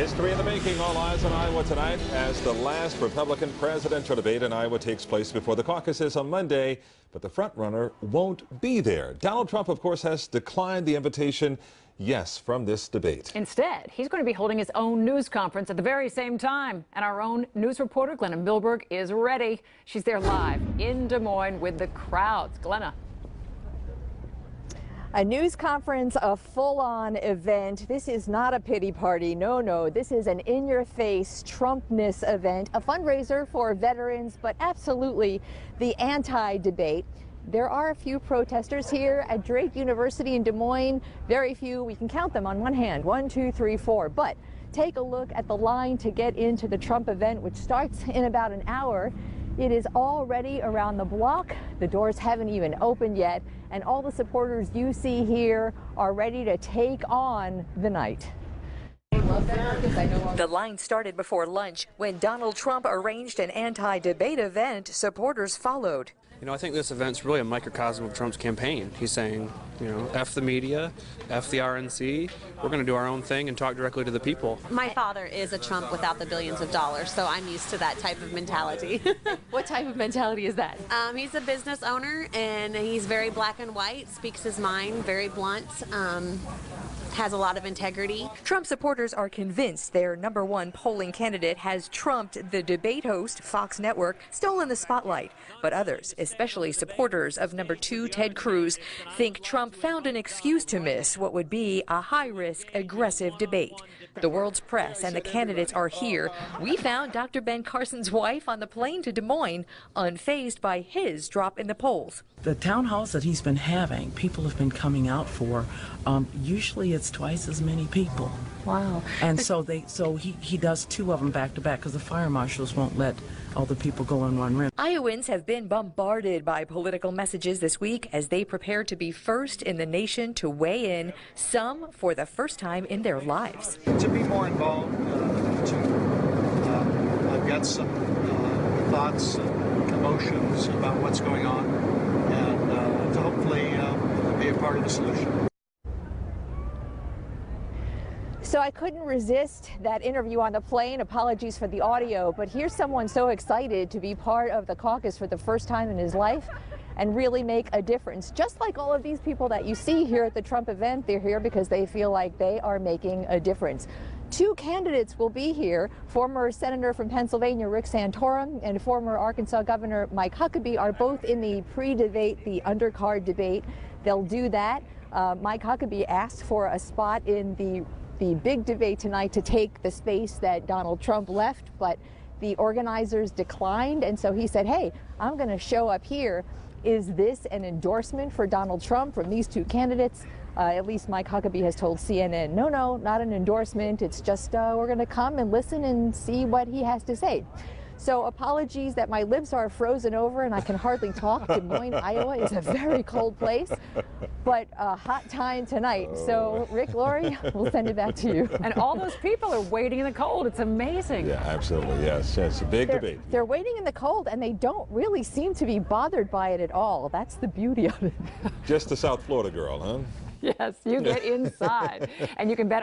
History in the making. All eyes on Iowa tonight as the last Republican presidential debate in Iowa takes place before the caucuses on Monday, but the frontrunner won't be there. Donald Trump, of course, has declined the invitation, yes, from this debate. Instead, he's going to be holding his own news conference at the very same time. And our own news reporter, Glenna Milberg, is ready. She's there live in Des Moines with the crowds. Glenna. A news conference, a full-on event. This is not a pity party. No, this is an in-your-face Trumpness event, a fundraiser for veterans, but absolutely the anti-debate. There are a few protesters here at Drake University in Des Moines. Very few. We can count them on one hand. 1, 2, 3, 4. But take a look at the line to get into the Trump event, which starts in about an hour. It is already around the block. The doors haven't even opened yet, and all the supporters you see here are ready to take on the night. The line started before lunch. When Donald Trump arranged an anti-debate event, supporters followed. You know, I think this event's really a microcosm of Trump's campaign. He's saying, you know, F the media, F the RNC. We're going to do our own thing and talk directly to the people. My father is a Trump without the billions of dollars, so I'm used to that type of mentality. What type of mentality is that? He's a business owner, and he's very black and white, speaks his mind, very blunt, has a lot of integrity. Trump supporters are convinced their #1 polling candidate has trumped the debate host, Fox Network, stolen the spotlight. But others, especially supporters of #2 Ted Cruz, think Trump found an excuse to miss what would be a high-risk, aggressive debate. The world's press and the candidates are here. We found Dr. Ben Carson's wife on the plane to Des Moines, unfazed by his drop in the polls. The town halls that he's been having, people have been coming out for. Usually it's twice as many people. Wow. And so he does 2 of them back to back because the fire marshals won't let all the people go in one room. Iowans have been bombarded by political messages this week as they prepare to be first in the nation to weigh in, some for the first time in their lives. To be more involved, I've got some thoughts and emotions about what's going on, and to hopefully be a part of the solution. So I couldn't resist that interview on the plane. Apologies for the audio, but here's someone so excited to be part of the caucus for the first time in his life and really make a difference. Just like all of these people that you see here at the Trump event, they're here because they feel like they are making a difference. 2 candidates will be here. Former Senator from Pennsylvania, Rick Santorum, and former Arkansas Governor Mike Huckabee are both in the pre-debate, the undercard debate. They'll do that. Mike Huckabee asked for a spot in the big debate tonight to take the space that Donald Trump left, but the organizers declined, and so he said, hey, I'm going to show up here. Is this an endorsement for Donald Trump from these 2 candidates? At least Mike Huckabee has told CNN, no, not an endorsement. It's just we're going to come and listen and see what he has to say. So apologies that my lips are frozen over and I can hardly talk. Des Moines, Iowa is a very cold place, but a hot time tonight. So Rick, Lori, we'll send it back to you. And all those people are waiting in the cold. It's amazing. Yeah, absolutely. Yes, it's a big debate. They're waiting in the cold, and they don't really seem to be bothered by it at all. That's the beauty of it. Just a South Florida girl, huh? Yes, you get inside. And you can bet